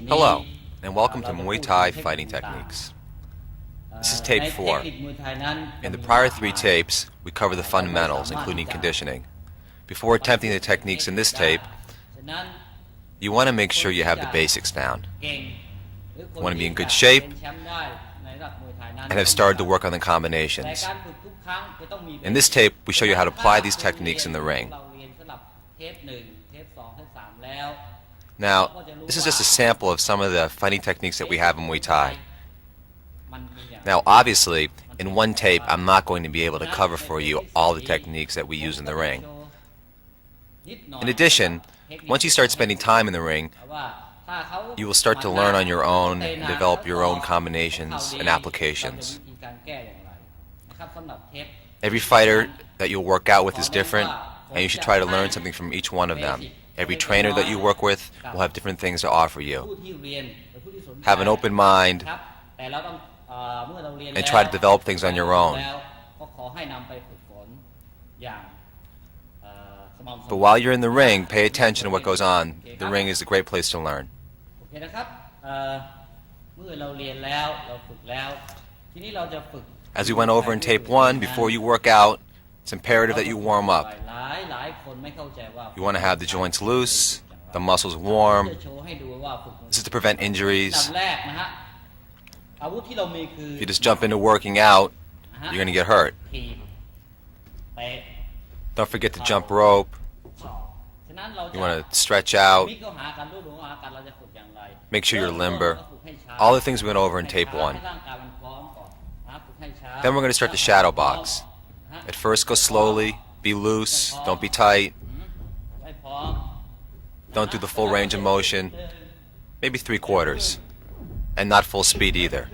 Hello, and welcome to Muay Thai Fighting Techniques. This is tape 4. In the prior 3 tapes, we cover the fundamentals, including conditioning. Before attempting the techniques in this tape, you want to make sure you have the basics down. You want to be in good shape and have started to work on the combinations. In this tape, we show you how to apply these techniques in the ring. Now, this is just a sample of some of the fighting techniques that we have in Muay Thai. Now, obviously, in one tape, I'm not going to be able to cover for you all the techniques that we use in the ring. In addition, once you start spending time in the ring, you will start to learn on your own and develop your own combinations and applications. Every fighter that you'll work out with is different, and you should try to learn something from each one of them. Every trainer that you work with will have different things to offer you. Have an open mind and try to develop things on your own. But while you're in the ring, pay attention to what goes on. The ring is a great place to learn. As we went over in tape 1, before you work out, it's imperative that you warm up. You want to have the joints loose, the muscles warm. This is to prevent injuries. If you just jump into working out, you're going to get hurt. Don't forget to jump rope. You want to stretch out. Make sure you're limber. All the things we went over in tape 1. Then we're going to start the shadow box. At first, go slowly, be loose, don't be tight. Don't do the full range of motion, maybe 3/4, and not full speed either.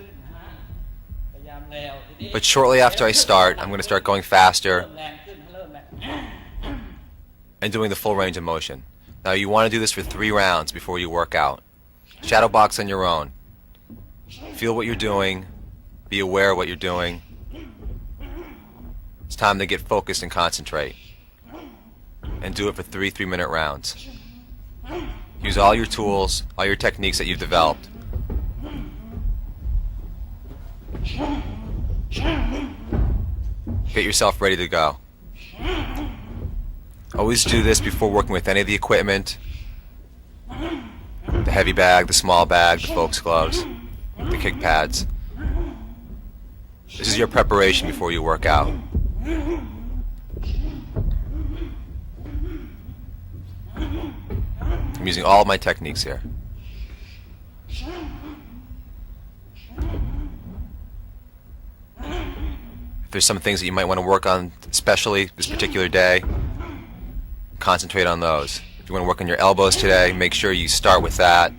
But shortly after I start, I'm going to start going faster and doing the full range of motion. Now you want to do this for 3 rounds before you work out. Shadow box on your own. Feel what you're doing, be aware of what you're doing. It's time to get focused and concentrate. And do it for 3 3-minute rounds. Use all your tools, all your techniques that you've developed. Get yourself ready to go. Always do this before working with any of the equipment. The heavy bag, the small bag, the folks gloves, the kick pads. This is your preparation before you work out. I'm using all of my techniques here. If there's some things that you might want to work on, especially this particular day, concentrate on those. If you want to work on your elbows today, make sure you start with that.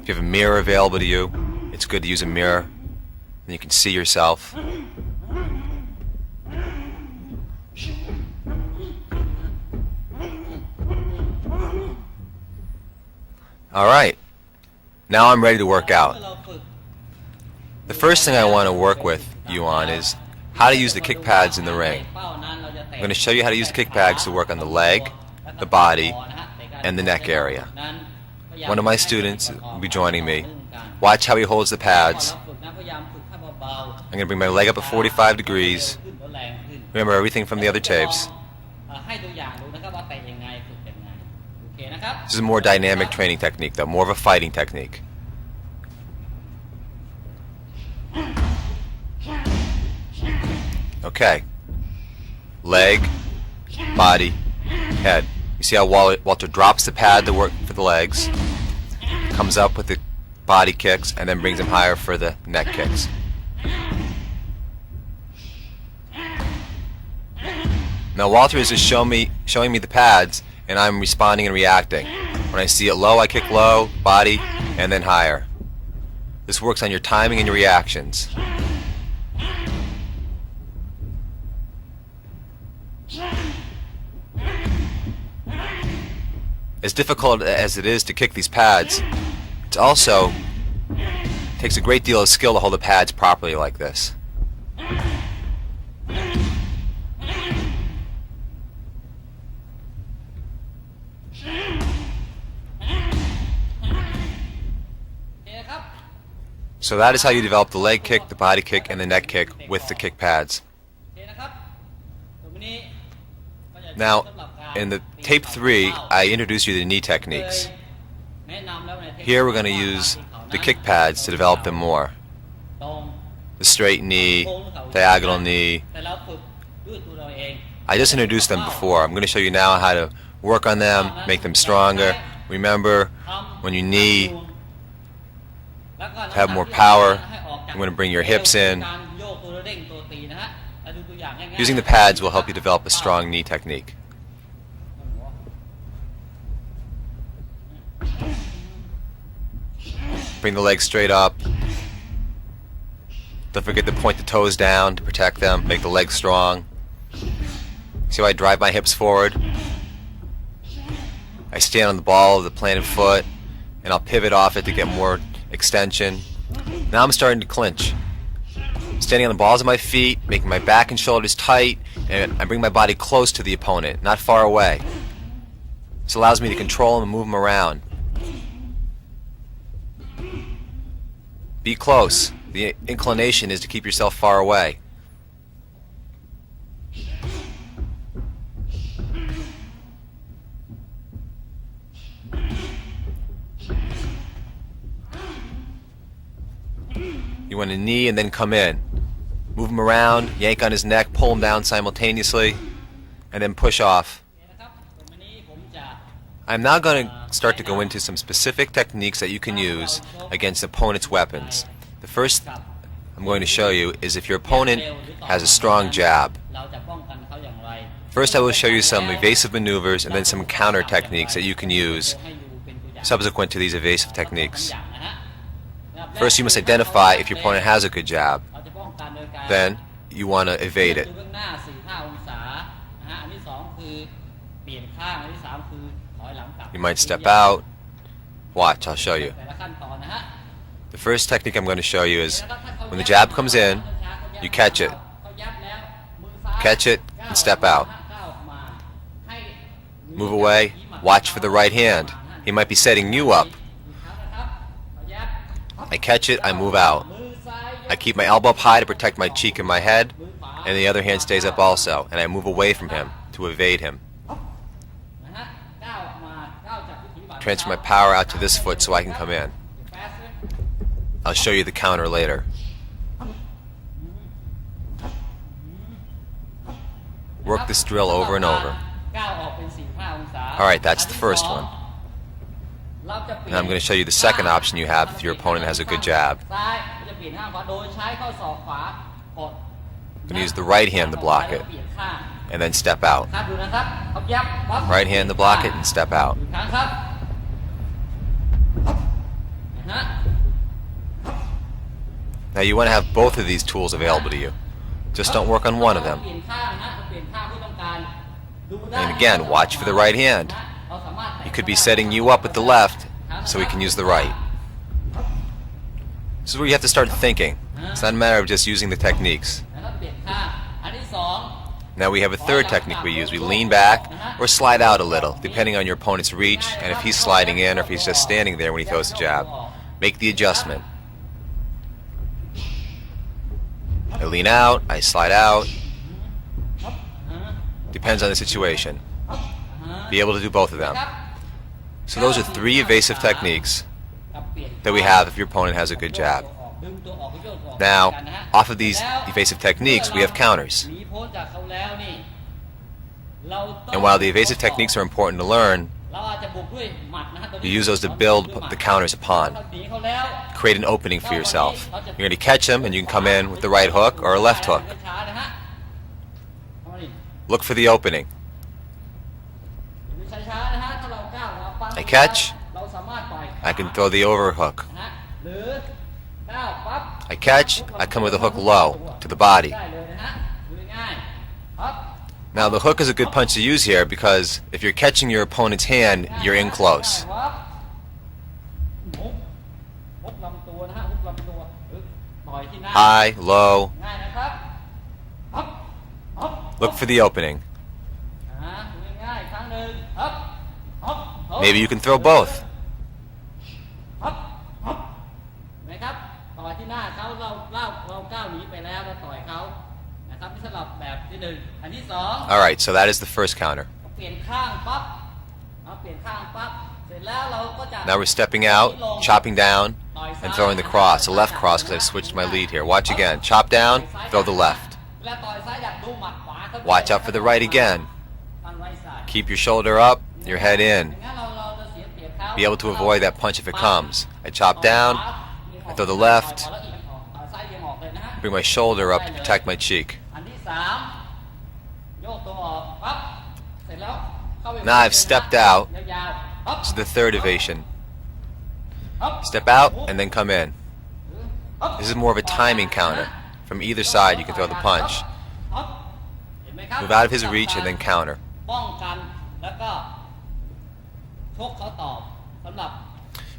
If you have a mirror available to you, it's good to use a mirror, and you can see yourself. Alright, now I'm ready to work out. The first thing I want to work with you on is how to use the kick pads in the ring. I'm going to show you how to use the kick pads to work on the leg, the body, and the neck area. One of my students will be joining me. Watch how he holds the pads. I'm going to bring my leg up at 45 degrees. Remember everything from the other tapes. This is a more dynamic training technique, though, more of a fighting technique. Okay. Leg, body, head. You see how Walter drops the pad to work for the legs, comes up with the body kicks, and then brings them higher for the neck kicks. Now Walter is just showing me the pads, and I'm responding and reacting. When I see it low, I kick low, body, and then higher. This works on your timing and your reactions. As difficult as it is to kick these pads, it also takes a great deal of skill to hold the pads properly like this. So that is how you develop the leg kick, the body kick, and the neck kick with the kick pads. Now, in the tape 3, I introduced you to the knee techniques. Here we're going to use the kick pads to develop them more. The straight knee, diagonal knee. I just introduced them before. I'm going to show you now how to work on them, make them stronger. Remember, when you knee, to have more power, I'm going to bring your hips in. Using the pads will help you develop a strong knee technique. Bring the legs straight up. Don't forget to point the toes down to protect them, make the legs strong. See how I drive my hips forward? I stand on the ball of the planted foot, and I'll pivot off it to get more extension. Now I'm starting to clinch. Standing on the balls of my feet, making my back and shoulders tight, and I bring my body close to the opponent, not far away. This allows me to control him and move him around. Be close. The inclination is to keep yourself far away. You want to knee and then come in. Move him around, yank on his neck, pull him down simultaneously, and then push off. I'm now going to start to go into some specific techniques that you can use against opponent's weapons. The first I'm going to show you is if your opponent has a strong jab. First I will show you some evasive maneuvers and then some counter techniques that you can use subsequent to these evasive techniques. First you must identify if your opponent has a good jab. Then you want to evade it. You might step out. Watch, I'll show you. The first technique I'm going to show you is when the jab comes in, you catch it. Catch it and step out. Move away. Watch for the right hand. He might be setting you up. I catch it, I move out. I keep my elbow up high to protect my cheek and my head, and the other hand stays up also, and I move away from him to evade him. Transfer my power out to this foot so I can come in. I'll show you the counter later. Work this drill over and over. Alright, that's the first one. Now I'm going to show you the second option you have if your opponent has a good jab. I'm going to use the right hand to block it, and then step out. Right hand to block it and step out. Now you want to have both of these tools available to you. Just don't work on one of them. And again, watch for the right hand. He could be setting you up with the left, so he can use the right. This is where you have to start thinking. It's not a matter of just using the techniques. Now we have a third technique we use. We lean back or slide out a little, depending on your opponent's reach and if he's sliding in or if he's just standing there when he throws the jab. Make the adjustment. I lean out, I slide out. Depends on the situation. Be able to do both of them. So those are three evasive techniques that we have if your opponent has a good jab. Now, off of these evasive techniques, we have counters. And while the evasive techniques are important to learn, you use those to build the counters upon. Create an opening for yourself. You're going to catch him and you can come in with the right hook or a left hook. Look for the opening. I catch. I can throw the overhook. I catch. I come with a hook low to the body. Now the hook is a good punch to use here because if you're catching your opponent's hand, you're in close. High, low. Look for the opening. Maybe you can throw both. Alright, so that is the first counter. Now we're stepping out, chopping down, and throwing the cross, a left cross because I switched my lead here. Watch again. Chop down, throw the left. Watch out for the right again. Keep your shoulder up, your head in. Be able to avoid that punch if it comes. I chop down, I throw the left, bring my shoulder up to protect my cheek. Now I've stepped out. This is the third evasion. Step out and then come in. This is more of a timing counter. From either side you can throw the punch. Move out of his reach and then counter.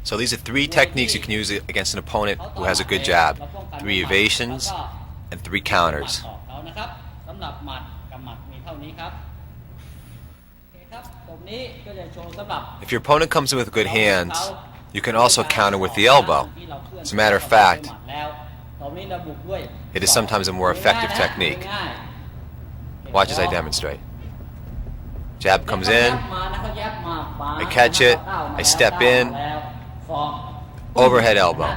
So these are three techniques you can use against an opponent who has a good jab. 3 evasions and 3 counters. If your opponent comes in with good hands, you can also counter with the elbow. As a matter of fact, it is sometimes a more effective technique. Watch as I demonstrate. Jab comes in, I catch it, I step in, overhead elbow.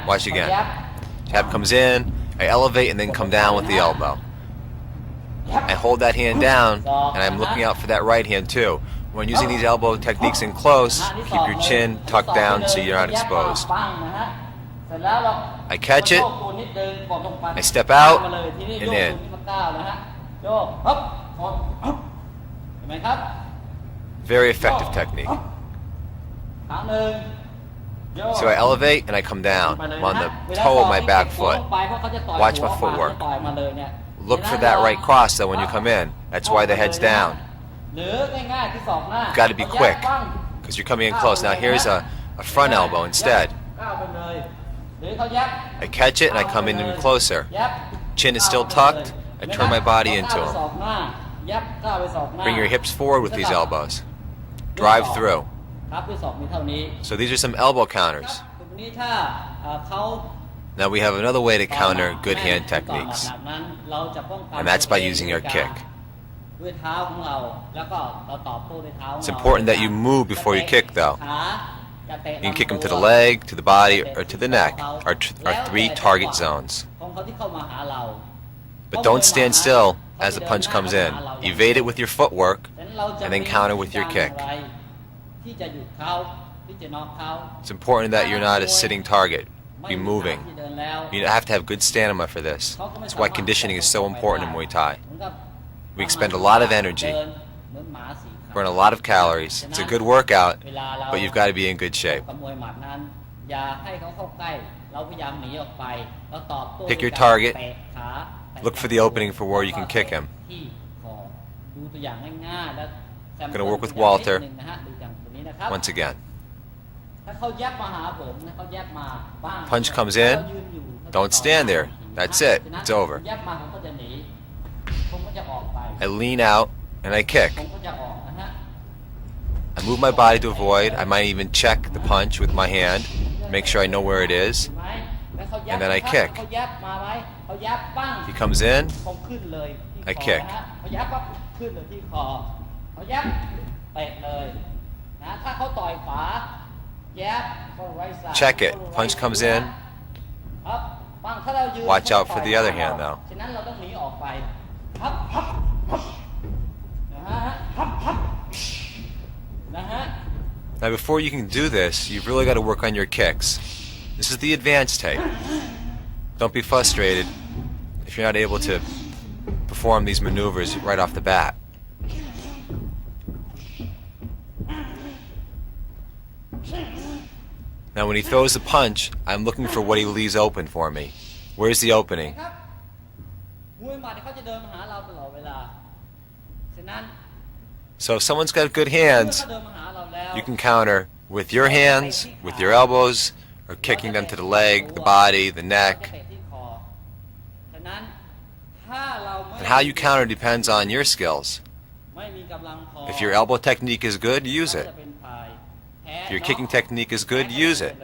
Watch again. Jab comes in, I elevate and then come down with the elbow. I hold that hand down and I'm looking out for that right hand too. When using these elbow techniques in close, keep your chin tucked down so you're not exposed. I catch it, I step out and in. Very effective technique. So I elevate and I come down. I'm on the toe of my back foot. Watch my footwork. Look for that right cross though when you come in. That's why the head's down. You've got to be quick because you're coming in close. Now here's a front elbow instead. I catch it and I come in even closer. Chin is still tucked. I turn my body into him. Bring your hips forward with these elbows. Drive through. So these are some elbow counters. Now we have another way to counter good hand techniques, and that's by using your kick. It's important that you move before you kick though. You can kick them to the leg, to the body, or to the neck, our 3 target zones. But don't stand still as the punch comes in. Evade it with your footwork, and then counter with your kick. It's important that you're not a sitting target. Be moving. You have to have good stamina for this. That's why conditioning is so important in Muay Thai. We expend a lot of energy, burn a lot of calories. It's a good workout, but you've got to be in good shape. Pick your target. Look for the opening for where you can kick him. I'm going to work with Walter once again. Punch comes in, don't stand there. That's it. It's over. I lean out and I kick. I move my body to avoid. I might even check the punch with my hand, make sure I know where it is, and then I kick. He comes in, I kick. Check it. Punch comes in. Watch out for the other hand though. Now before you can do this, you've really got to work on your kicks. This is the advanced tape. Don't be frustrated if you're not able to perform these maneuvers right off the bat. Now when he throws the punch, I'm looking for what he leaves open for me. Where's the opening? So if someone's got good hands, you can counter with your hands, with your elbows, or kicking them to the leg, the body, the neck. And how you counter depends on your skills. If your elbow technique is good, use it. If your kicking technique is good, use it.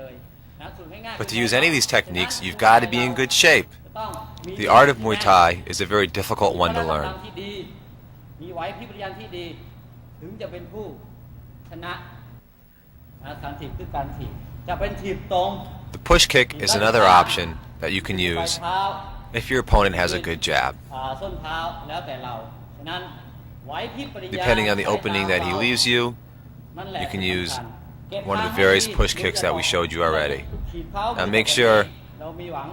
But to use any of these techniques, you've got to be in good shape. The art of Muay Thai is a very difficult one to learn. มีไหวพริบริยันที่ดีถึงจะเป็นผู้ชนะการถีบคือการถีบจะเป็นถีบตรง The push kick is another option that you can use if your opponent has a good jab. ส้นเท้าแล้วแต่เราฉะนั้นไหวพริบปริยัน Depending on the opening that he leaves you, you can use one of the various push kicks that we showed you already. Now make sure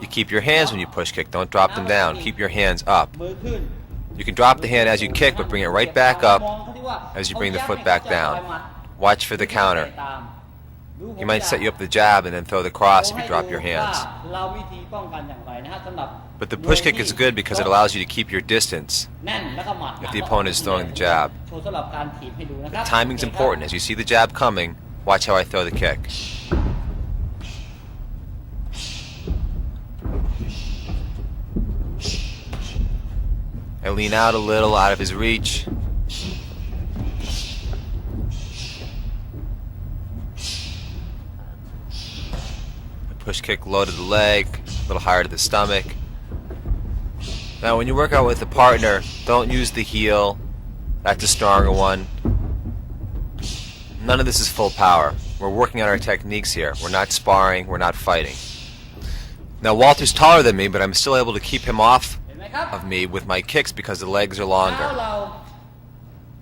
you keep your hands when you push kick. Don't drop them down. Keep your hands up. You can drop the hand as you kick, but bring it right back up as you bring the foot back down. Watch for the counter. He might set you up the jab and then throw the cross if you drop your hands. But the push kick is good because it allows you to keep your distance if the opponent is throwing the jab. The timing's important. As you see the jab coming, watch how I throw the kick. I lean out a little, out of his reach. Push kick low to the leg, a little higher to the stomach. Now when you work out with a partner, don't use the heel. That's a stronger one. None of this is full power. We're working on our techniques here. We're not sparring, we're not fighting. Now Walter's taller than me, but I'm still able to keep him off of me with my kicks because the legs are longer.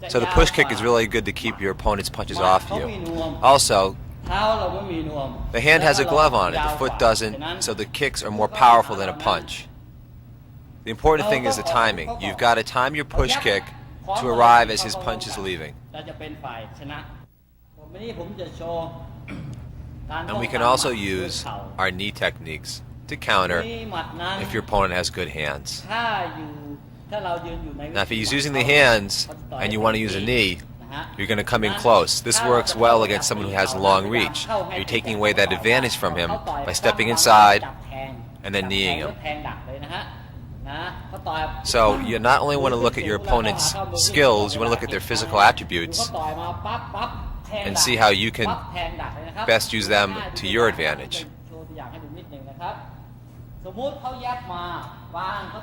So the push kick is really good to keep your opponent's punches off you. Also, the hand has a glove on it, the foot doesn't, so the kicks are more powerful than a punch. The important thing is the timing. You've got to time your push kick to arrive as his punch is leaving. And we can also use our knee techniques to counter if your opponent has good hands. Now if he's using the hands and you want to use a knee, you're going to come in close. This works well against someone who has a long reach. You're taking away that advantage from him by stepping inside and then kneeing him. So you not only want to look at your opponent's skills, you want to look at their physical attributes and see how you can best use them to your advantage.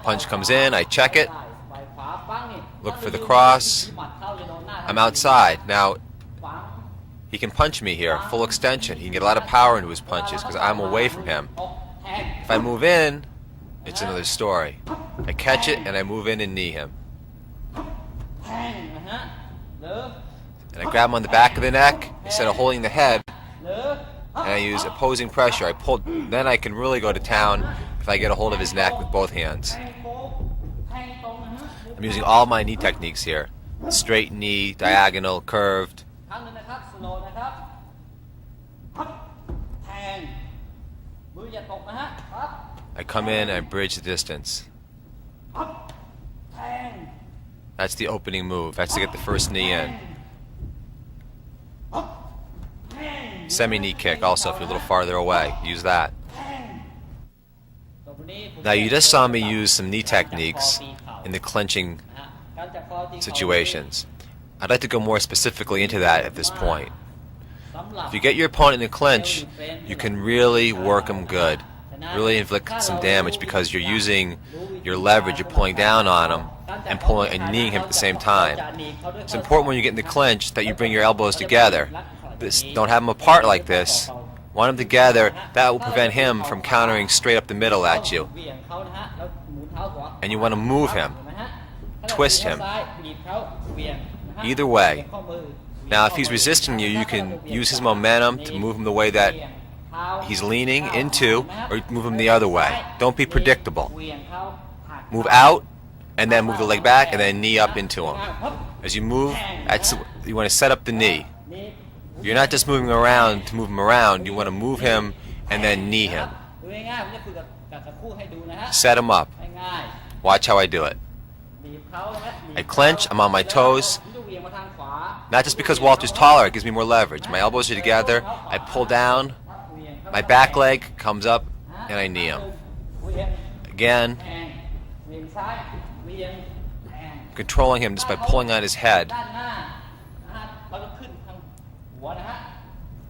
Punch comes in, I check it, look for the cross, I'm outside. Now, he can punch me here, full extension. He can get a lot of power into his punches because I'm away from him. If I move in, it's another story. I catch it and I move in and knee him. And I grab him on the back of the neck instead of holding the head, and I use opposing pressure. I pull, then I can really go to town if I get a hold of his neck with both hands. I'm using all my knee techniques here. Straight knee, diagonal, curved. I come in and bridge the distance. That's the opening move. That's to get the first knee in. Semi-knee kick also if you're a little farther away. Use that. Now you just saw me use some knee techniques in the clinching situations. I'd like to go more specifically into that at this point. If you get your opponent in a clinch, you can really work him good. Really inflict some damage because you're using your leverage, you're pulling down on him and pulling and kneeing him at the same time. It's important when you get in the clinch that you bring your elbows together. Don't have them apart like this. Want them together. That will prevent him from countering straight up the middle at you. And you want to move him, twist him. Either way. Now if he's resisting you, you can use his momentum to move him the way that he's leaning into, or move him the other way. Don't be predictable. Move out, and then move the leg back, and then knee up into him. As you move, you want to set up the knee. You're not just moving around to move him around, you want to move him and then knee him. Set him up. Watch how I do it. I clench, I'm on my toes. Not just because Walter's taller, it gives me more leverage. My elbows are together, I pull down, my back leg comes up, and I knee him. Again, controlling him just by pulling on his head.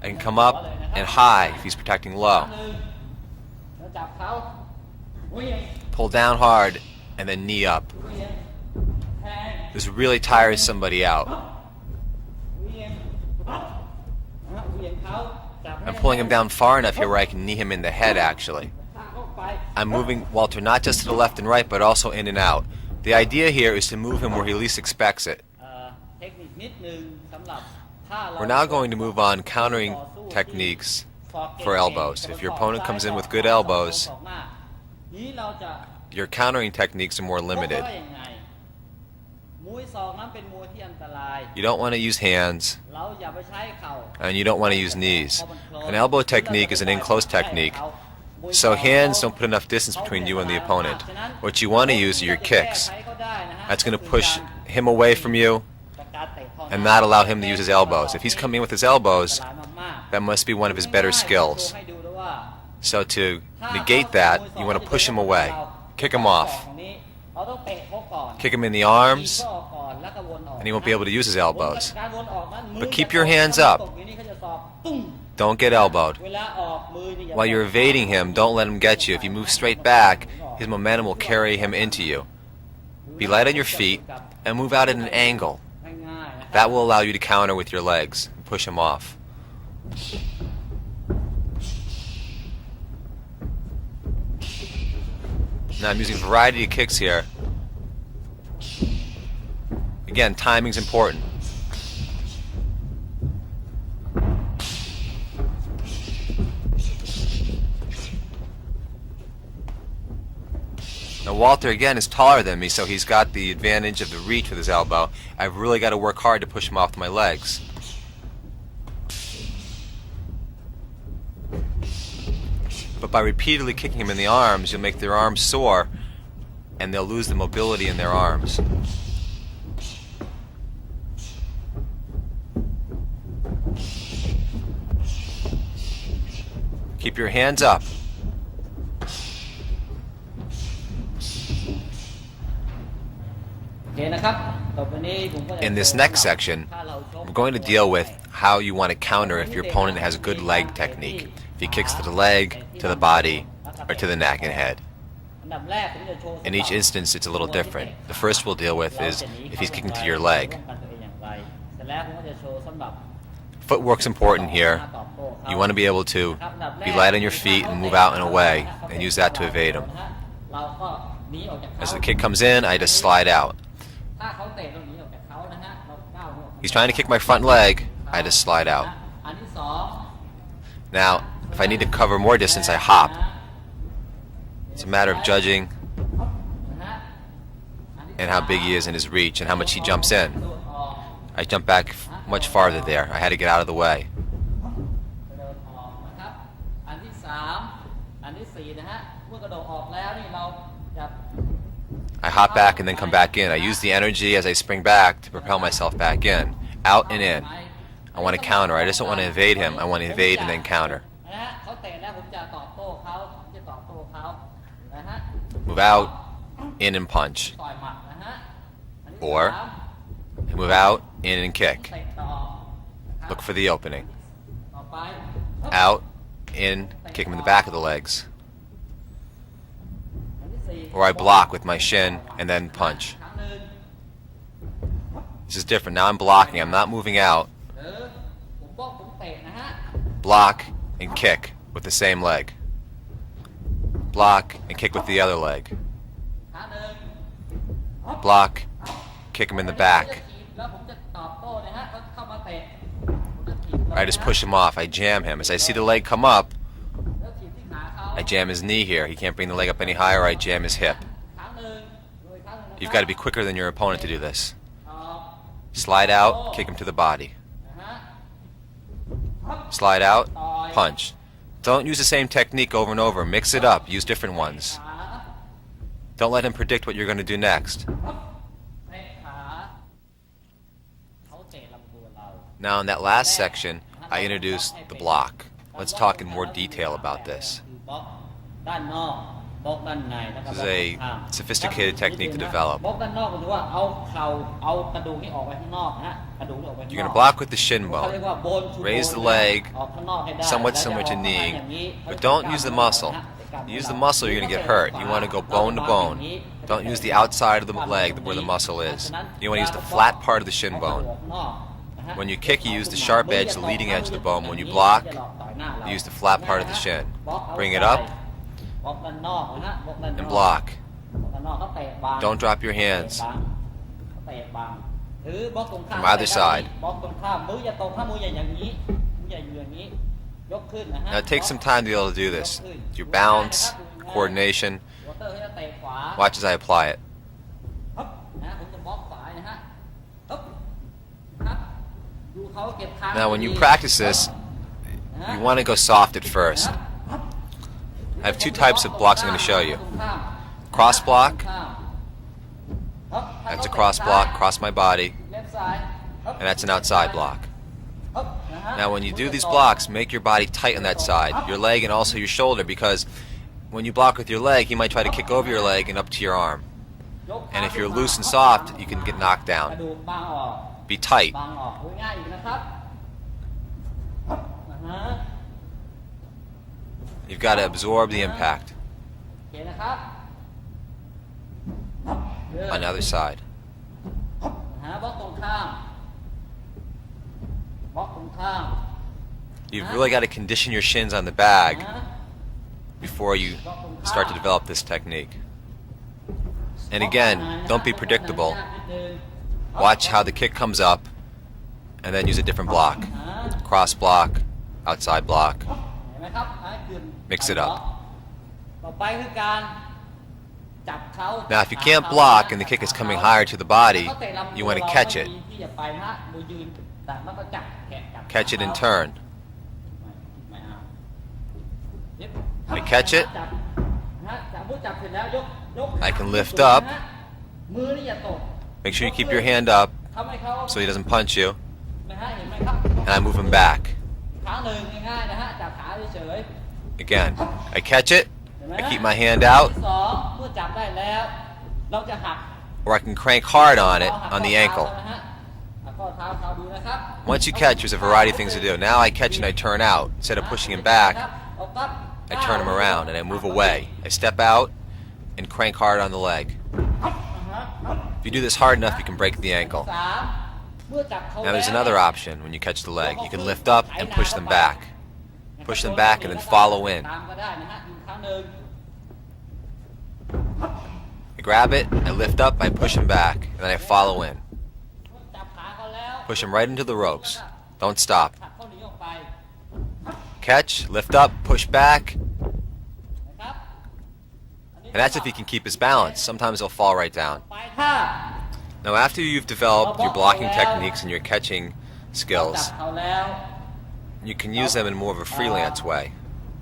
I can come up and high if he's protecting low. จับเขาเหวี่ยง Pull down hard and then knee up. เหวี่ยงแทง This really tires somebody out. เหวี่ยงเหวี่ยงเขาจับให้ I'm pulling him down far enough here where I can knee him in the head actually. เข้าไป I'm moving Walter not just to the left and right but also in and out. The idea here is to move him where he least expects it. เทคนิคนิดนึงสำหรับถ้าเรา We're now going to move on countering techniques for elbows. If your opponent comes in with good elbows, นี้เราจะ your countering techniques are more limited. ว่ายังไงมวยศอกนั้นเป็นมวยที่อันตราย You don't want to use hands เราอย่าไปใช้เข่า and you don't want to use knees. An elbow technique is an in-close technique, so hands don't put enough distance between you and the opponent. What you want to use are your kicks. That's going to push him away from you and not allow him to use his elbows. If he's coming in with his elbows, that must be one of his better skills. So to negate that, you want to push him away, kick him off, kick him in the arms, and he won't be able to use his elbows. But keep your hands up. Don't get elbowed. While you're evading him, don't let him get you. If you move straight back, his momentum will carry him into you. Be light on your feet and move out at an angle. That will allow you to counter with your legs and push him off. Now I'm using a variety of kicks here. Again, timing's important. Now Walter again is taller than me, so he's got the advantage of the reach with his elbow. I've really got to work hard to push him off with my legs. But by repeatedly kicking him in the arms, you'll make their arms sore and they'll lose the mobility in their arms. Keep your hands up. In this next section, we're going to deal with how you want to counter if your opponent has a good leg technique. If he kicks to the leg, to the body, or to the neck and head. In each instance, it's a little different. The first we'll deal with is if he's kicking to your leg. Footwork's important here. You want to be able to be light on your feet and move out and away, and use that to evade him. As the kick comes in, I just slide out. He's trying to kick my front leg, I just slide out. Now, if I need to cover more distance, I hop. It's a matter of judging and how big he is in his reach and how much he jumps in. I jump back much farther there. I had to get out of the way. I hop back and then come back in. I use the energy as I spring back to propel myself back in. Out and in. I want to counter. I just don't want to evade him. I want to evade and then counter. Move out, in and punch. Or move out, in and kick. Look for the opening. Out, in, kick him in the back of the legs. Or I block with my shin and then punch. This is different. Now I'm blocking. I'm not moving out. Block and kick with the same leg. Block and kick with the other leg. Block, kick him in the back. I just push him off. I jam him. As I see the leg come up, I jam his knee here. He can't bring the leg up any higher. I jam his hip. You've got to be quicker than your opponent to do this. Slide out, kick him to the body. Slide out, punch. Don't use the same technique over and over. Mix it up. Use different ones. Don't let him predict what you're going to do next. Now in that last section, I introduced the block. Let's talk in more detail about this. This is a sophisticated technique to develop. You're going to block with the shin bone. Raise the leg, somewhat similar to kneeing, but don't use the muscle. use the muscle, you're going to get hurt. You want to go bone to bone. Don't use the outside of the leg where the muscle is. You want to use the flat part of the shin bone. When you kick, you use the sharp edge, the leading edge of the bone. When you block, you use the flat part of the shin. Bring it up and block. Don't drop your hands. From either side. Now it takes some time to be able to do this. Your balance, coordination. Watch as I apply it. Now when you practice this, you want to go soft at first. I have two types of blocks I'm going to show you. Cross block. That's a cross block, cross my body. And that's an outside block. Now when you do these blocks, make your body tight on that side, your leg and also your shoulder, because when you block with your leg, he might try to kick over your leg and up to your arm. And if you're loose and soft, you can get knocked down. Be tight. You've got to absorb the impact. On the other side. You've really got to condition your shins on the bag before you start to develop this technique. And again, don't be predictable. Watch how the kick comes up and then use a different block. Cross block, outside block. Mix it up. Now if you can't block and the kick is coming higher to the body, you want to catch it. Catch it and turn. I catch it. I can lift up. Make sure you keep your hand up so he doesn't punch you. And I move him back. Again, I catch it. I keep my hand out. Or I can crank hard on it on the ankle. Once you catch, there's a variety of things to do. Now I catch and I turn out. Instead of pushing him back, I turn him around and I move away. I step out and crank hard on the leg. If you do this hard enough, you can break the ankle. Now there's another option when you catch the leg. You can lift up and push them back. Push them back and then follow in. I grab it, I lift up, I push him back, and then I follow in. Push him right into the ropes. Don't stop. Catch, lift up, push back. And that's if he can keep his balance. Sometimes he'll fall right down. Now after you've developed your blocking techniques and your catching skills, you can use them in more of a freelance way.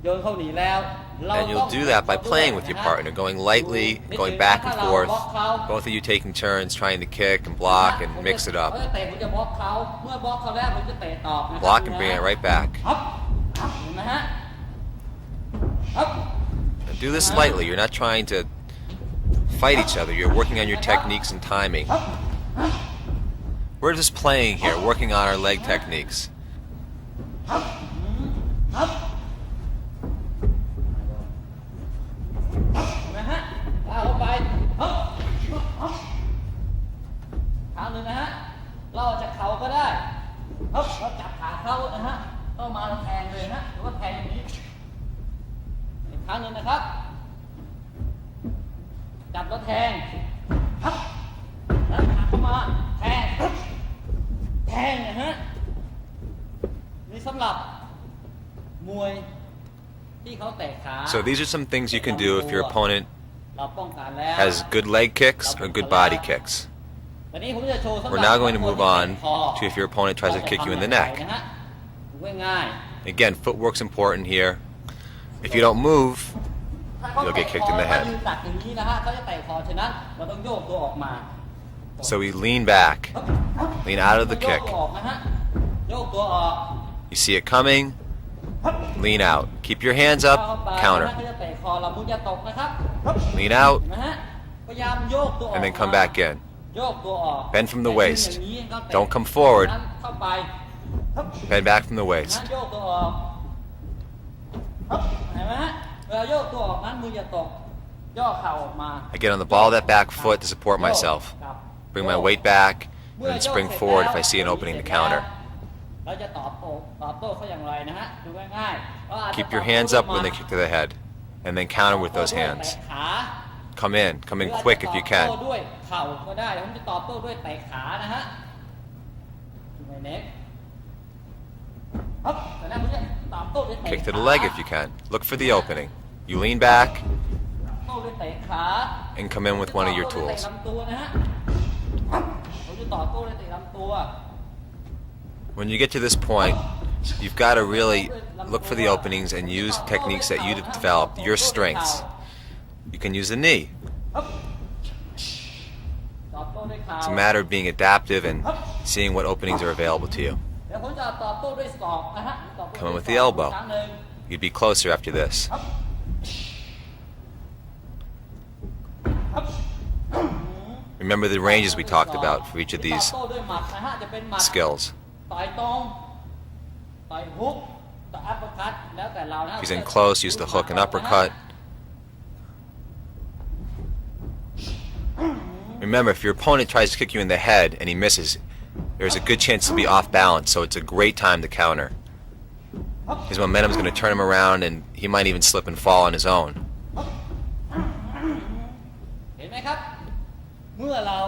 And you'll do that by playing with your partner, going lightly, going back and forth, both of you taking turns trying to kick and block and mix it up. Block and bring it right back. And do this lightly. You're not trying to fight each other. You're working on your techniques and timing. We're just playing here, working on our leg techniques. So these are some things you can do if your opponent has good leg kicks or good body kicks. We're now going to move on to if your opponent tries to kick you in the neck. Again, footwork's important here. If you don't move, you'll get kicked in the head. So we lean back, lean out of the kick. You see it coming, lean out. Keep your hands up, counter. Lean out, and then come back in. Bend from the waist. Don't come forward. Bend back from the waist. เวลาโยกตัวออกนั้นมืออย่าตกย่อเข่าออกมา I get on the ball of that back foot to support myself. กลับ Bring my weight back, and then spring forward if I see an opening to counter. เราจะตอบโต้เขาอย่างไรนะฮะดูง่ายๆเราอาจจะ Keep your hands up when they kick to the head, and then counter with those hands. แตะขา Come in quick if you ตอบโต้ can. ด้วยเข่าก็ได้ผมจะตอบโต้ด้วยเตะขานะฮะดูไงเน็กครับแต่นั้นผมจะตอบโต้ด้วยเตะขา Kick to the leg if you can. Look for the opening. You lean back โต้ด้วยเตะขา and come in with one of your tools. เตะลำตัวนะฮะผมจะตอบโต้ด้วยเตะลำตัว When you get to this point, you've got to really look for the openings and use techniques that you've developed, your strengths. You can use the knee. ตอบโต้ด้วยเข่า It's a matter of being adaptive and seeing what openings are available to you. เดี๋ยวผมจะตอบโต้ด้วยศอกนะฮะตอบโต้ Come in ด้วย with ศ the อก elbow. ครั้งหนึ่ง You'd be closer after this. Remember the ranges we talked about for each of these ตอบโต้ด้วยหมัดนะฮะจะเป็นหมัด skills. ต่อยตรงต่อยฮุกต่อยอัปเปอร์คัตแล้วแต่เรานะ If he's in close, use the hook and uppercut. Remember, if your opponent tries to kick you in the head and he misses, there's a good chance he'll be off balance, so it's a great time to counter. His momentum is going to turn him around and he might even slip and fall on his own. เห็นไหมครับ เมื่อเรา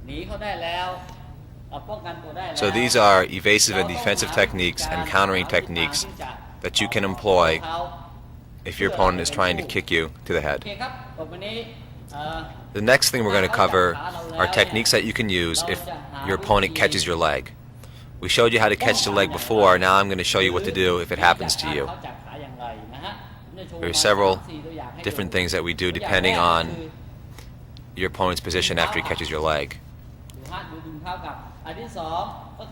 หนีเขาได้แล้วเราป้องกันตัวได้แล้ว So these are evasive and defensive techniques and countering techniques that you can employ if your opponent is trying to kick you to the โอ head. เคครับต่อไปนี้ The next thing we're going to cover are techniques that you can use if your opponent catches your leg. We showed you how to catch the leg before, now I'm going to show you what to do if it happens to you. There are several different things that we do depending on your opponent's position after he catches your leg.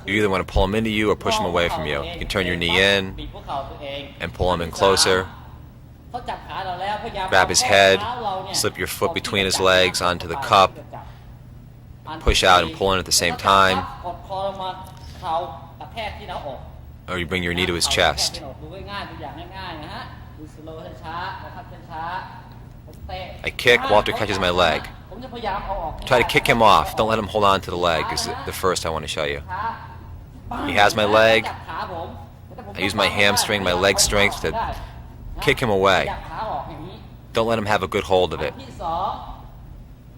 You either want to pull him into you or push him away from you. You can turn your knee in and pull him in closer. Grab his head, slip your foot between his legs onto the cup, push out and pull in at the same time, or you bring your knee to his chest. I kick, Walter catches my leg. Try to kick him off, don't let him hold on to the leg is the first I want to show you. He has my leg, I use my hamstring, my leg strength to kick him away. Don't let him have a good hold of it.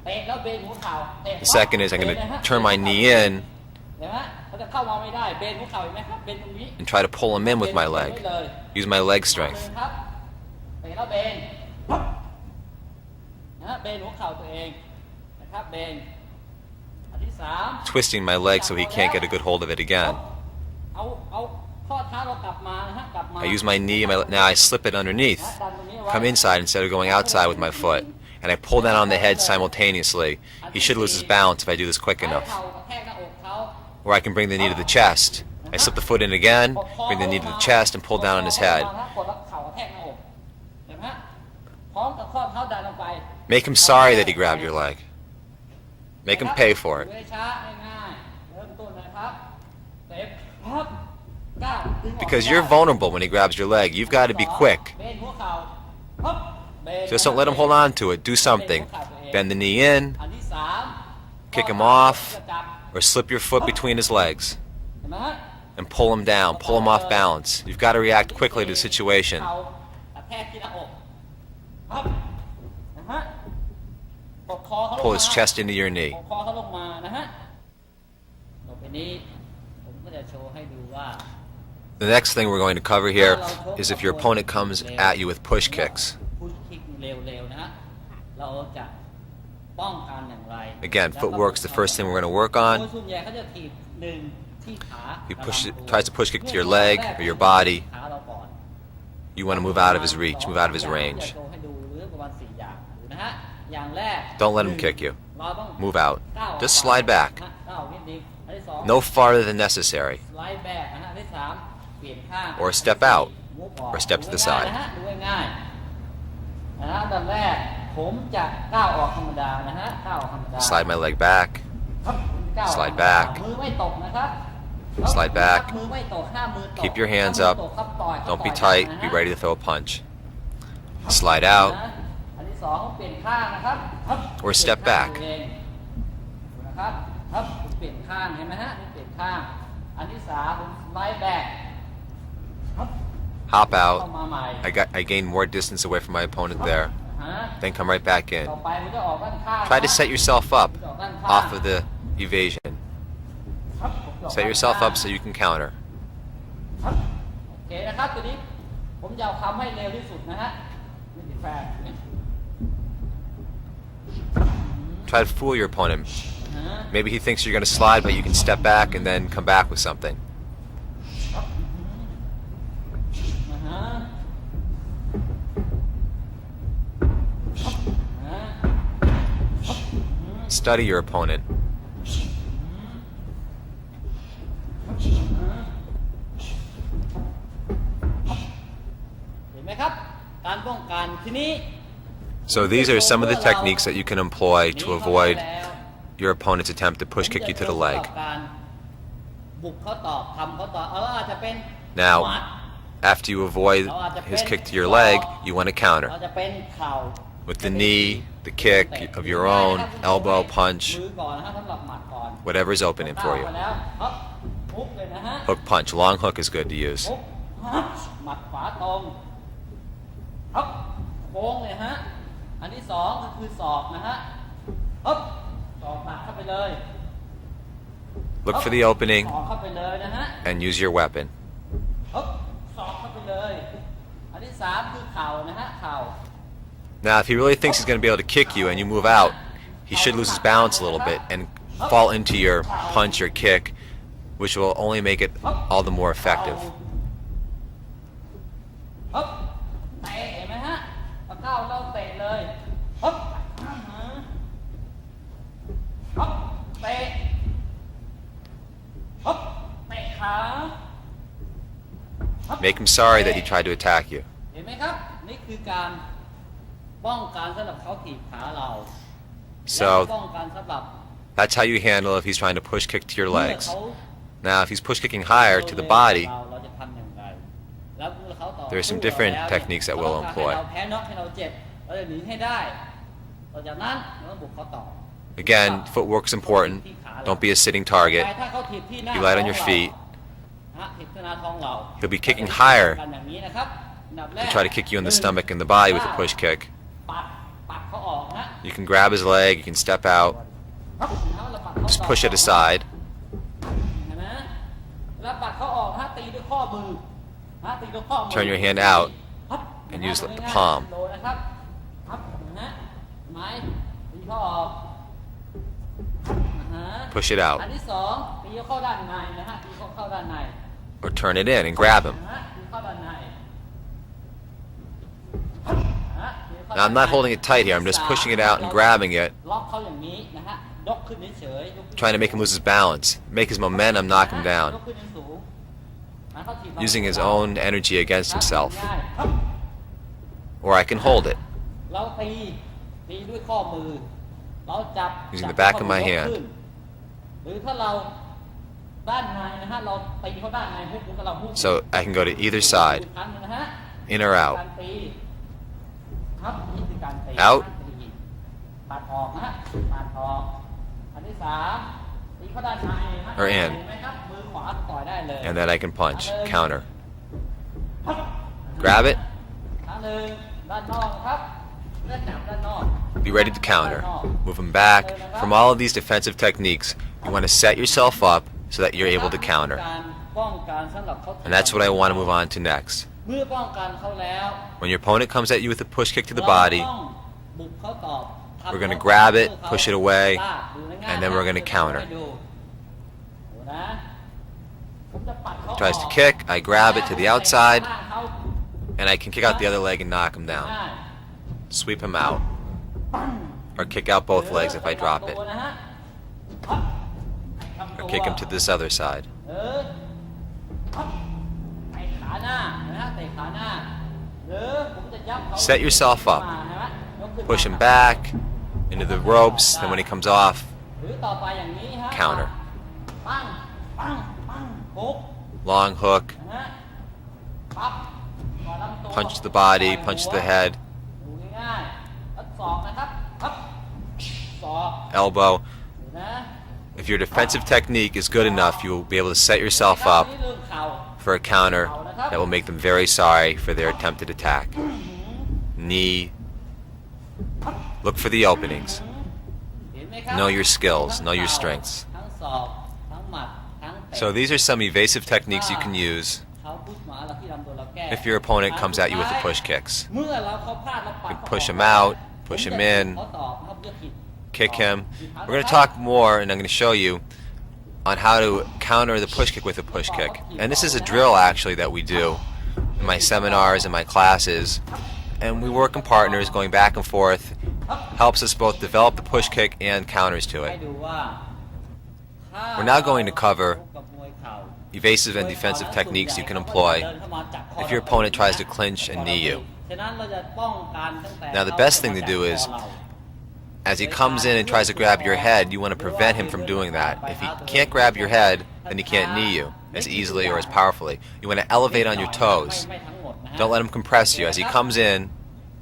The second is I'm going to turn my knee in and try to pull him in with my leg. Use my leg strength. Twisting my leg so he can't get a good hold of it again. I use my knee, now I slip it underneath. Come inside instead of going outside with my foot. And I pull down on the head simultaneously. He should lose his balance if I do this quick enough. Or I can bring the knee to the chest. I slip the foot in again, bring the knee to the chest, and pull down on his head. Make him sorry that he grabbed your leg. Make him pay for it. Because you're vulnerable when he grabs your leg. You've got to be quick. Just don't let him hold on to it. Do something. Bend the knee in, kick him off, or slip your foot between his legs and pull him down, pull him off balance. You've got to react quickly to the situation. Pull his chest into your knee. The next thing we're going to cover here is if your opponent comes at you with push kicks. Again, footwork's the first thing we're going to work on. He tries to push kick to your leg or your body. You want to move out of his reach, move out of his range. Don't let him kick you. Move out. Just slide back. No farther than necessary. Or step out. Or step to the side. Slide my leg back. Slide back. Slide back. Keep your hands up. Don't be tight. Be ready to throw a punch. slide นะ out, อันที่สองเปลี่ยนข้างนะครับครับ or step เปลี่ยนข้าง back. ตัวเองนะครับครับเปลี่ยนข้างเห็นไหมฮะนี่เปลี่ยนข้างอันที่สามสไลด์แบ็กครับ Hop เข้า out. มาใหม่ I gained more distance away from my opponent there. ฮะ Then come right back in. ต่อไปมันจะออกด้านข้าง Try to set yourself up มันจะออกด้านข้าง off of the evasion. ครับผมจะออก Set ด้าน yourself ข้าง up so you can counter. ครับโอเคนะครับตัวนี้ผมจะเอาทำให้เร็วที่สุดนะฮะนี่ติดแฟน Try to fool your opponent. ฮะ Maybe he thinks you're going to slide, but you can step back and then come back with something. นะฮะฮะ Study your opponent. เห็นไหมครับการป้องกันทีนี้ So these are some of the techniques that you can employ to avoid your opponent's attempt to push kick you to the leg. การบุกเขาตอบทำเขาตอบอาจจะเป็น Now, หมัด after you avoid his kick to your leg, you want to counter เราจะเป็นเข่า with the knee, the kick of your own, elbow, punch, มือก่อนนะฮะสำหรับหมัดก่อน whatever's opening for ก้าว you. ไปแล้วครับฮุกเลยนะฮะ Hook punch, long hook is good to use. ฮุกฮับหมัดขวาตรงครับโค้งเลยฮะอันที่สองก็คือศอกนะฮะครับศอกหนักเข้าไปเลย Look for the opening ศอกเข้าไปเลยนะฮะ and use your weapon. ครับศอกเข้าไปเลยอันที่สามคือเข่านะฮะเข่า Now, if he really thinks he's going to be able to kick you and you move out, he should lose his balance a little bit and fall into your punch or kick, which will only make it all the more effective. ฮึบเตะเห็นไหมฮะพอเข้าเราเตะเลยฮึบฮึบเตะฮึบเตะขา Make him sorry that he tried to attack you. เห็นไหมครับนี่คือการป้องกันสำหรับเขาถีบขาเรา So และป้องกันสำหรับ that's how you handle if he's trying to push kick to your เมื่อ legs. เขา Now, if he's push kicking higher to the body, เราจะทำอย่างไรแล้วเมื่อเขาต่อ there are some สู้ different เราแล้ว techniques that we'll เราต้องการ employ. ให้เราแพ้น็อกให้เราเจ็บเราจะหนีให้ได้ต่อจากนั้นเราต้องบุกเขาต่อ Again, footwork's important. Don't be a sitting target. ถ้าเขาถีบที่หน้า Be light on ท้ your อง feet. เราถีบที่หน้าท้องเรา He'll be kicking higher กันอย่างนี้นะครับอันดับแรก to try to kick you in the stomach and the body with a push kick. ปัดเขาออกนะ You can grab his leg, you can step out, แล้วเราปัดเขา just ต่อ push it aside. เห็นไหมแล้วปัดเขาออกฮะตีด้วยข้อมือฮะตีด้วยข้อมือ Turn your hand out and use the palm. โดนนะครับครับนะไม้ตีข้อออกPush it out. อันที่สองตีเข้าด้านในนะฮะตีเข้าด้านใน Or turn it in and grab him. นะฮะตีเข้าด้านใน Now, I'm not holding it tight here. I'm just pushing it out and grabbing it, ล็อกเขาอย่างนี้นะฮะยกขึ้นเฉยๆยกขึ้น trying to make him lose his balance, make his momentum, knock him ย down, กขึ้นสูงนะเขาถีบเรา using his own energy against ครับ himself. ง่ายครับ Or I can hold it. เราตีด้วยข้อมือ เราจับ Using จั the back of ข้อ my ยก hand ขึ้นหรือถ้าเราด้านในนะฮะเราตีเขาด้านในฮุกหรือเราฮุก So I can go to either side, ครั้งหนึ่งนะฮะ in or out. การตีครับนี่คือการตี Out ตีปัดออกนะฮะปัดออกอันที่สามตีเขาด้านในนะฮะ Or in เห็นไหมครับมือขวาต่อยได้เลย And then I can punch, counter. ครับ Grab it, ครั้งหนึ่งด้านนอกครับและจับด้านนอก be ready to counter. Move him back. From all of these defensive techniques, you want to set yourself up so that you're able to counter. การป้องกันสำหรับเขา And that's what I want to move on to next. เมื่อป้องกันเขาแล้ว When your opponent comes at you with a push kick to the เรา body, ต้องบุกเขาตอบทำ we're gonna เขา grab it, เขา push it away, ลากดูง่ายๆ and then we're gonna นะ counter. ดูนะผมจะปัดเขา tries to ออก kick, I grab it to the outside, ข้างเขา and I can kick out the other leg and knock him down. ง่าย Sweep him out. Or kick out both legs if I drop it. ตัวนะฮะครับทำ Or ตัว kick him to this other side. เออครับเตะขาหน้านะฮะเตะขาหน้าหรือผมจะยับเขา Set yourself up. มาเห็นไหมยกขึ้น Push มา him back into the ropes, then when he comes off, หรือต่อไปอย่างนี้ฮะ counter. ปังปังปังโคก Long hook, นะฮะปั๊บต่อลำตัว punch the body, punch the head, ศอกนะครับฮึบศอก elbow. นะ If your defensive technique is good enough, you'll be able to set yourself up นี่เรื่องเข่า for a counter that will make them very sorry for their attempted attack. Knee. Look for the openings. เห็นไหมครับ Know your skills. Know your strengths. ทั้งศอกทั้งหมัดทั้งเตะ So these are some evasive techniques you can use เขาพุชมาแล้วที่ลำตัวเราแก้ if your opponent comes at you with the push kicks. เมื่อเราเขาพลาดเราปัด You can push him out, push him in, เขาตอบนะครับยกผิด kick him. We're going to talk more, and I'm going to show you on how to counter the push kick with a push kick. And this is a drill actually that we do in my seminars and my classes. And we work in partners going back and forth. Helps us both develop the push kick and counters to ให้ it. ดูว่าถ้า We're now going to cover กับมวยเข่า evasive and defensive techniques you can employ if your opponent tries to clinch and knee you. ฉะนั้นเราจะป้องกันตั้งแต่ Now the best thing to do is, as he comes in and tries to grab your head, you want to prevent him from doing that. If he can't grab your head, then he can't knee you as easily or as powerfully. You want to elevate on your toes. ไม่ทั้งหมดนะฮะ Don't let him compress you. As he comes in,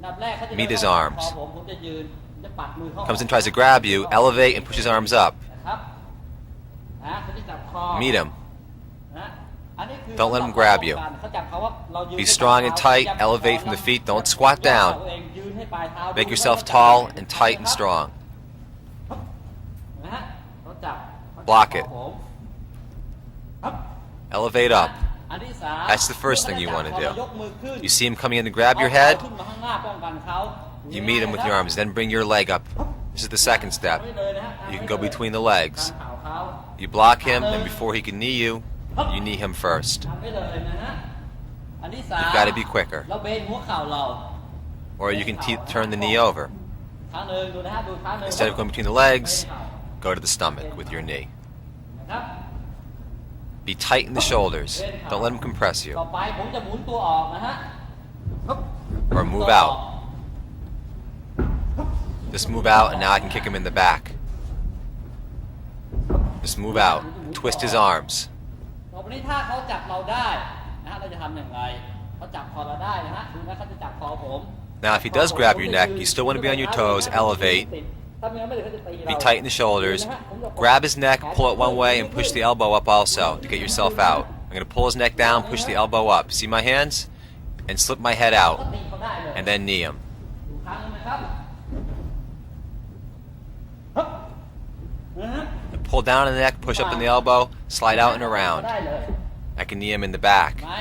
นับแรกเขาจะ meet his arms. ผมจะยืนจะปัดมือเข้า comes in, tries to grab you, elevate and push his arms up. นะครับนะเขาจะจับคอ Meet him. นะอันนี้คือ Don't let him grab you. เขาจับเขาว่าเรายืน Be strong and tight, elevate from the feet, don't squat down. ตัวเองยืนให้ปลายเท้า Make yourself tall and tight and strong. นะฮะเขาจับ Block it. ผม Elevate up. อันที่สาม That's the first thing you want to do. ยกมือขึ้น You see him coming in to grab your head, ขึ้นมาข้างหน้าป้องกันเขา you meet him with your arms, then bring your leg up. This is the second step. You can go between the legs. ทางเข่าเขา You block him, and before he can knee you, you knee him first. ทำไปเลยนะฮะอันที่สาม You've got to be quicker. เราเบนหัวเข่าเรา Or you can turn the knee over. ครั้งหนึ่งดูนะฮะดูครั้งหนึ่ง Instead of going between the legs, go to the stomach with your knee. นะครับ Be tight in the shoulders. Don't let him compress you. ต่อไปผมจะหมุนตัวออกนะฮะ Or move out. Just move out, and now I can kick him in the back. Just move out. Twist his arms. ต่อไปนี้ถ้าเขาจับเราได้นะฮะเราจะทำอย่างไรเขาจับคอเราได้นะฮะดูนะเขาจะจับคอผม Now, if he does grab your neck, you still want to be on your toes, elevate, ถ้าไม่งั้นไม่ได้เขาจะตีเรา be tight in the shoulders, grab his neck, pull it one way, and push the elbow up also to get yourself out. I'm going to pull his neck down, push the elbow up. See my hands? And slip my head ก็ out, ตีเขาได้เลย and then knee him. ดูครั้งหนึงนะครับฮึบนะฮะ Pull down on the neck, push up in the elbow, slide out and around. ได้เลย I can knee him in the back. ไหม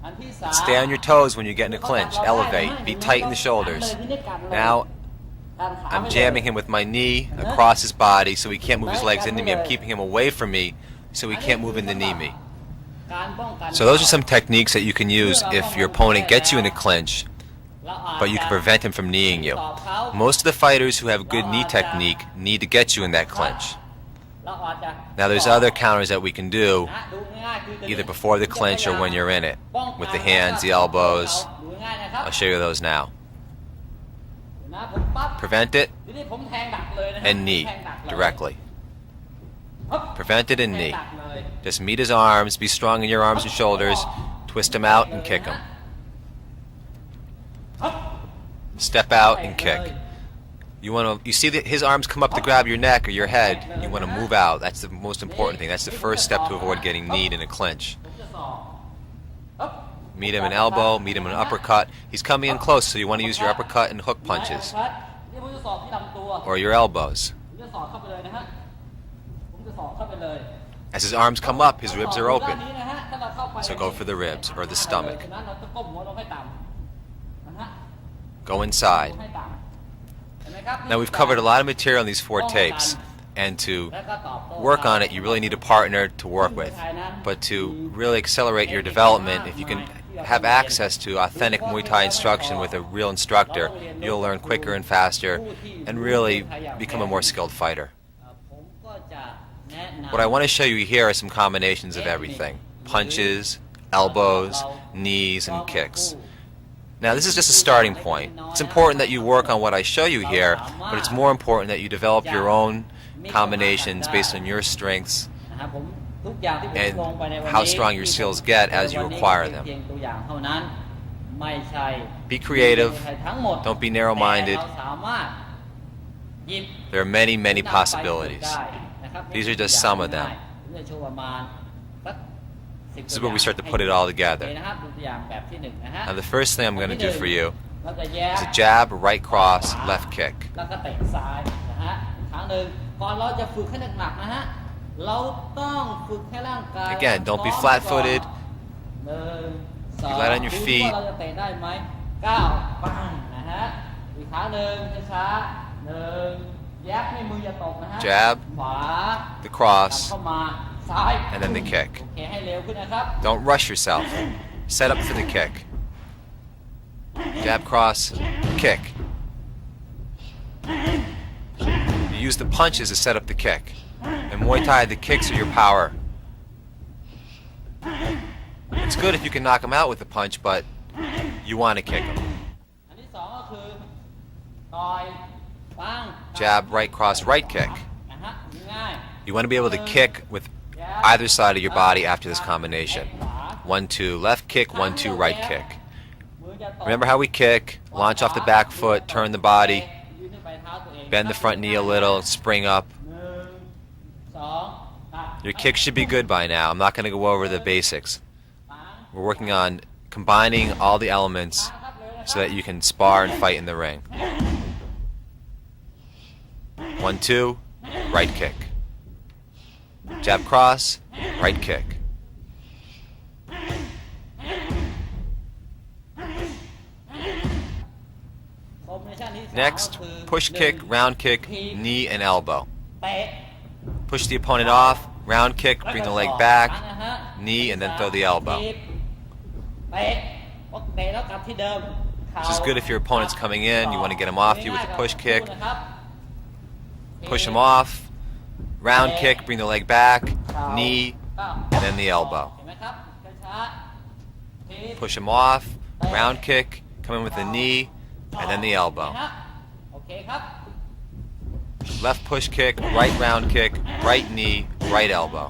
อันที่สาม Stay on your toes when you get in a clinch. Elevate. Be tight in the shoulders. Now, I'm jamming him with my knee across his body so he can't move his legs into me. I'm keeping him away from me so he can't move in to knee me. การป้องกัน So those are some techniques that you can use if your opponent gets you in a clinch, but you can prevent him from kneeing you. Most of the fighters who have good knee technique need to get you in that clinch. เราอาจจะ Now there's other counters that we can do นะดูง่ายๆคือตัวนี้ either before the clinch or when you're in it, ป้องกัน with the hands, the elbows. ดูง่ายๆนะครับ I'll show you those now. นะผมปั๊บ Prevent it ทีนี้ผมแทงดักเลยนะฮะ and knee แทงดักเลย directly. ฮึบ Prevent it and แทง knee. ดักเลย Just meet his arms, be strong in your arms and shoulders, twist him out and kick him. ฮึบ Step out and kick. You see that his arms come up to grab your neck or your head, you want to move out. That's the most important thing. That's the first step to avoid getting kneed in a clinch. ผมจะสอกฮึบ Meet him an elbow, meet him an uppercut. He's coming in close, so you want to use your uppercut and hook punches, นี่ผมจะสอกที่ลำตัว or your elbows. ผมจะสอกเข้าไปเลยนะฮะผมจะสอกเข้าไปเลย As his arms come up, his ribs are open. ด้านนี้นะฮะถ้าเราเข้าไป So go for the ribs or the stomach. ฉะนั้นเราต้องก้มหัวลงให้ต่ำนะฮะ Go inside. ให้ต่ำเห็นไหมครับ Now we've covered a lot of material in these 4 tapes, and to work on it, you really need a partner to work with. But to really accelerate your development, if you can have access to authentic Muay Thai instruction with a real instructor, you'll learn quicker and faster and really become a more skilled fighter. ผมก็จะแนะนำ What I want to show you here are some combinations of everything: punches, elbows, knees, and kicks. Now this is just a starting point. It's important that you work on what I show you here, but it's more important that you develop your own combinations based on your strengths นะครับผมทุกอย่างที่ผม and ลงไปในวันนี้ how strong your skills get as you acquire them. เพียงตัวอย่างเท่านั้น ไม่ใช่ Be creative. ไม่ใช่ทั้งหมด Don't be narrow-minded. แต่เราสามารถหยิบ There are many, many นำไปฝึก possibilities. ได้นะครับ These are just some of them. ผมจะโชว์ประมาณสัก10 This is where we start to put it all โอเค together. นะครับดูตัวอย่างแบบที่หนึ่งนะฮะ Now the first thing I'm going to do for you เราจะแยก is a jab, right cross, left kick. แล้วก็เตะซ้ายนะฮะอีกครั้งหนึ่งก่อนเราจะฝึกให้หนักๆนะฮะเราต้องฝึกให้ร่างกาย Again, don't be flat-footed. หนึ่งสอง Be light on your ดู feet. ว่าเราจะเตะได้ไหมก้าวปังนะฮะอีกครั้งหนึ่งช้าๆหนึ่งแยกให้มืออย่าตกนะฮะ Jab, ขวา the กลับ cross, เข้ามาซ้าย and then the kick. โอเคให้เร็วขึ้นนะครับ Don't rush yourself. Set up for the kick. Jab, cross, kick. You use the punches to set up the kick. In Muay Thai, the kicks are your power. It's good if you can knock them out with a punch, but you want to kick them. อันที่สองก็คือต่อยปัง Jab, right cross, right kick. นะฮะง่าย You want to be able to kick with either side of your body after this combination. 1-2 left kick, 1-2 right kick. มือจะตก Remember how we kick? Launch off the back foot, turn the body, ยืนขึ้นไปเท้าตัวเอง bend the front knee a little, spring up. หนึ่งสองตัด Your kick should be good by now. I'm not going to go over the basics. ปัง We're working on combining all the elements นะครับเร็วนะค so รับ that you can spar and fight in the ring. 1-2, right kick. Jab cross, right kick. Combination ที่สาม Next, ก็คือ push หนึ่ง kick, round kick, knee and elbow. เตะ Push the opponent off, round kick, bring the leg back, นะฮะ knee, and then throw the elbow. ถีบเตะพอเตะแล้วกลับที่เดิม This is good if your opponent's coming in, you want to get him off you with a push kick. นะครับ Push him off, round kick, bring the leg back, knee, ก้าว and then the elbow. เห็นไหมครับช้าๆถีบ Push him off, round kick, come in with the knee, and then the elbow. นะฮะโอเคครับ Left push kick, right round kick, right knee, right elbow.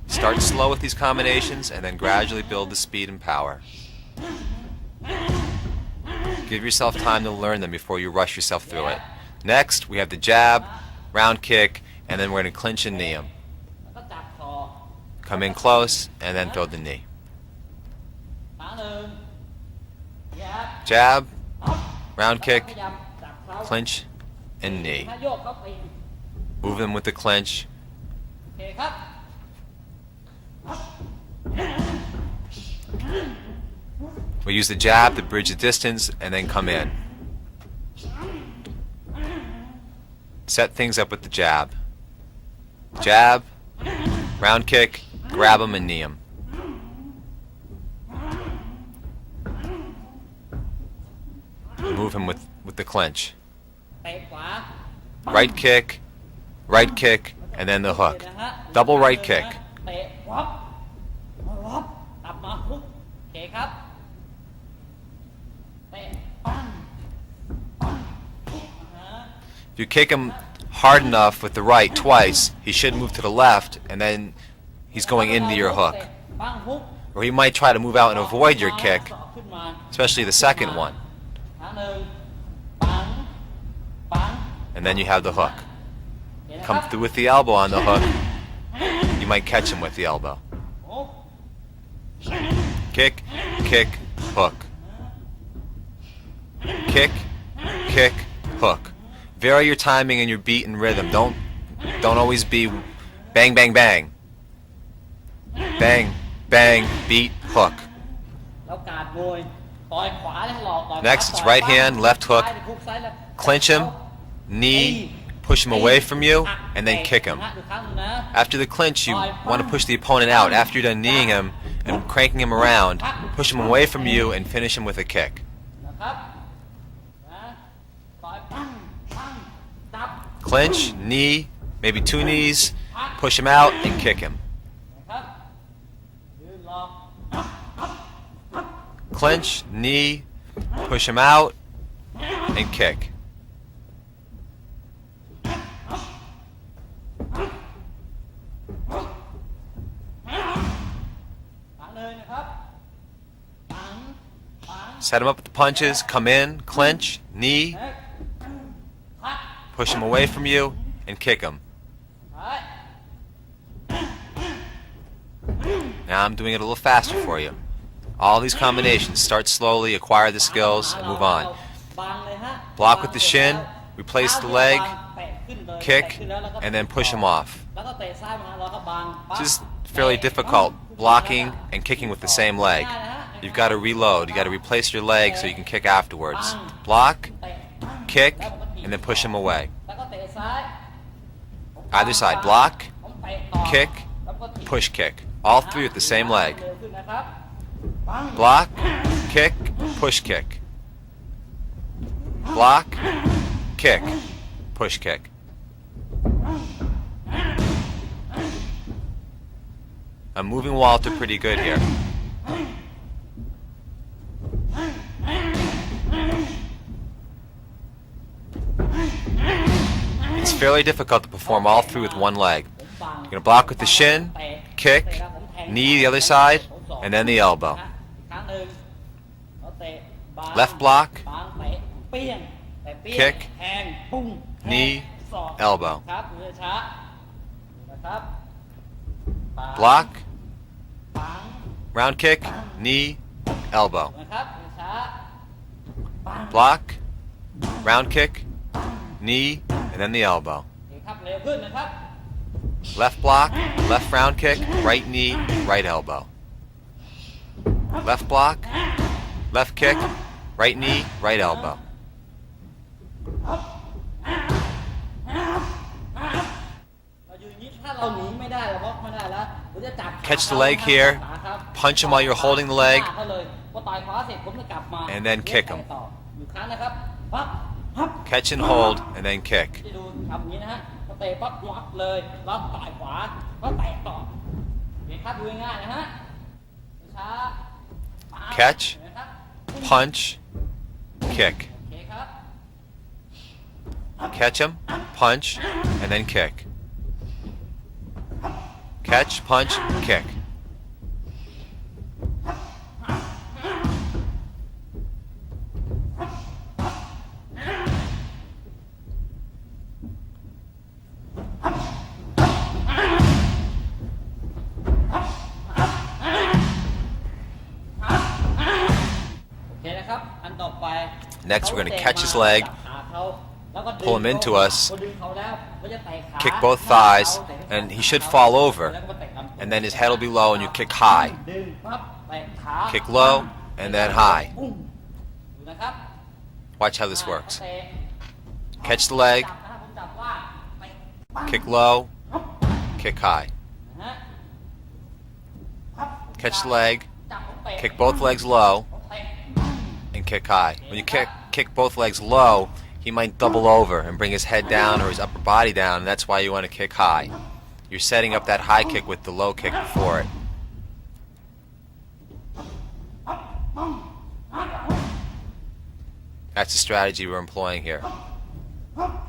Start slow with these combinations and then gradually build the speed and power. Give yourself time to learn them before you rush yourself through it. Next, we have the jab, round kick, and then we're going to clinch and knee him. แล้วก็จับคอ Come in close and then throw the knee. ครั้งหนึ่งแยบ Jab, round พ kick, ยายามจับเขา clinch, and knee. ถ้าโยกเขาปีน Move them with the clinch. โอเคครับ We use the jab to bridge the distance and then come in. Set things up with the jab. Jab, round kick, grab him and knee him. Move him with the clinch. เตะขวา Right kick, and then the hook. Double right kick. เตะวับวับกลับมาฮุกโอเคครับเตะปังปังฮะ If you kick him hard enough with the right twice, he should move to the left, and then he's going into your hook. ปังฮุก Or he might try to move out and avoid your kick, สอกขึ้นมา especially the second one. ครั้งหนึ่งปังปัง And then you have the hook. เห็นไหมครับ Come through with the elbow on the hook. You might catch him with the elbow. ฮุก Kick, kick, hook. Kick, kick, hook. Vary your timing and your beat and rhythm. Don't always be bang, bang, bang. Bang, bang, beat, hook. แล้วการโวยต่อยขวาแล้วหลอกต่อยขวา Next, it's ต่อย right hand, left hook. ซ้ายฮุกซ้ายแล้ว Clinch him, knee, push him away from you, and then kick him. ดูครั้งหนึ่งนะ After the clinch, you want to push the opponent out. After you're done kneeing him and cranking him around, push him away from you and finish him with a kick. นะครับนะต่อยปังปังจับ Clinch, knee, maybe two knees, push him out and kick him. นะครับยืนรอ Clinch, knee, push him out, and kick. Set him up with the punches, come in, clinch, knee, push him away from you, and kick him. Now I'm doing it a little faster for you. All these combinations, start slowly, acquire the skills, and move on. Block with the shin, replace the leg, kick, and then push him off. This is fairly difficult, blocking and kicking with the same leg. You've got to reload, you've got to replace your leg so you can kick afterwards. Block, kick, and then push him away. Either side, block, kick, push kick. All three with the same leg. Block, kick, push kick. Block, kick, push kick. I'm moving Walter pretty good here. It's fairly difficult to perform all three with one leg. You're going to block with the shin, kick, knee the other side, and then the elbow. Left block, kick, knee, elbow. Block, round kick, knee, elbow. Block, round kick, knee, and then the elbow. Left block, left round kick, right knee, right elbow. Left block, left kick, right knee, right elbow. Catch the leg here, punch him while you're holding the leg, and then kick him. Catch and hold, and then kick. Catch, punch, kick. Catch him, punch, and then kick. Catch, punch, kick. Next, we're going to catch his leg, pull him into us, kick both thighs, and he should fall over. And then his head will be low and you kick high. Kick low and then high. Watch how this works. Catch the leg, kick low, kick high. Catch the leg, kick both legs low, and kick high. When you kick both legs low, he might double over and bring his head down or his upper body down, and that's why you want to kick high. You're setting up that high kick with the low kick before it. That's the strategy we're employing here. Now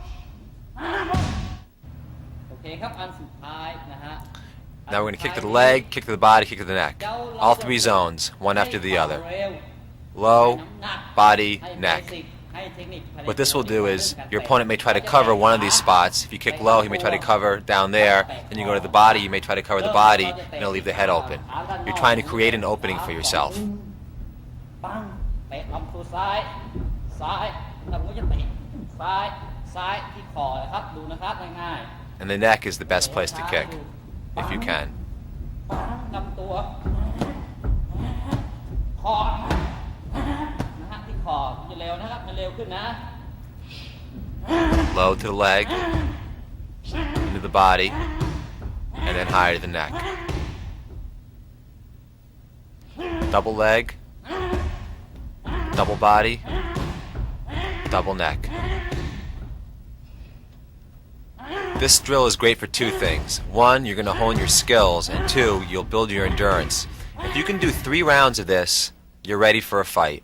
we're going to kick to the leg, kick to the body, kick to the neck. All three zones, one after the other. Low, body, neck. What this will do is your opponent may try to cover one of these spots. If you kick low, he may try to cover down there. Then you go to the body, you may try to cover the body, and he'll leave the head open. You're trying to create an opening for yourself. And the neck is the best place to kick, if you can. Low to the leg, into the body, and then higher to the neck. Double leg, double body, double neck. This drill is great for two things. One, you're going to hone your skills, and two, you'll build your endurance. If you can do 3 rounds of this, you're ready for a fight.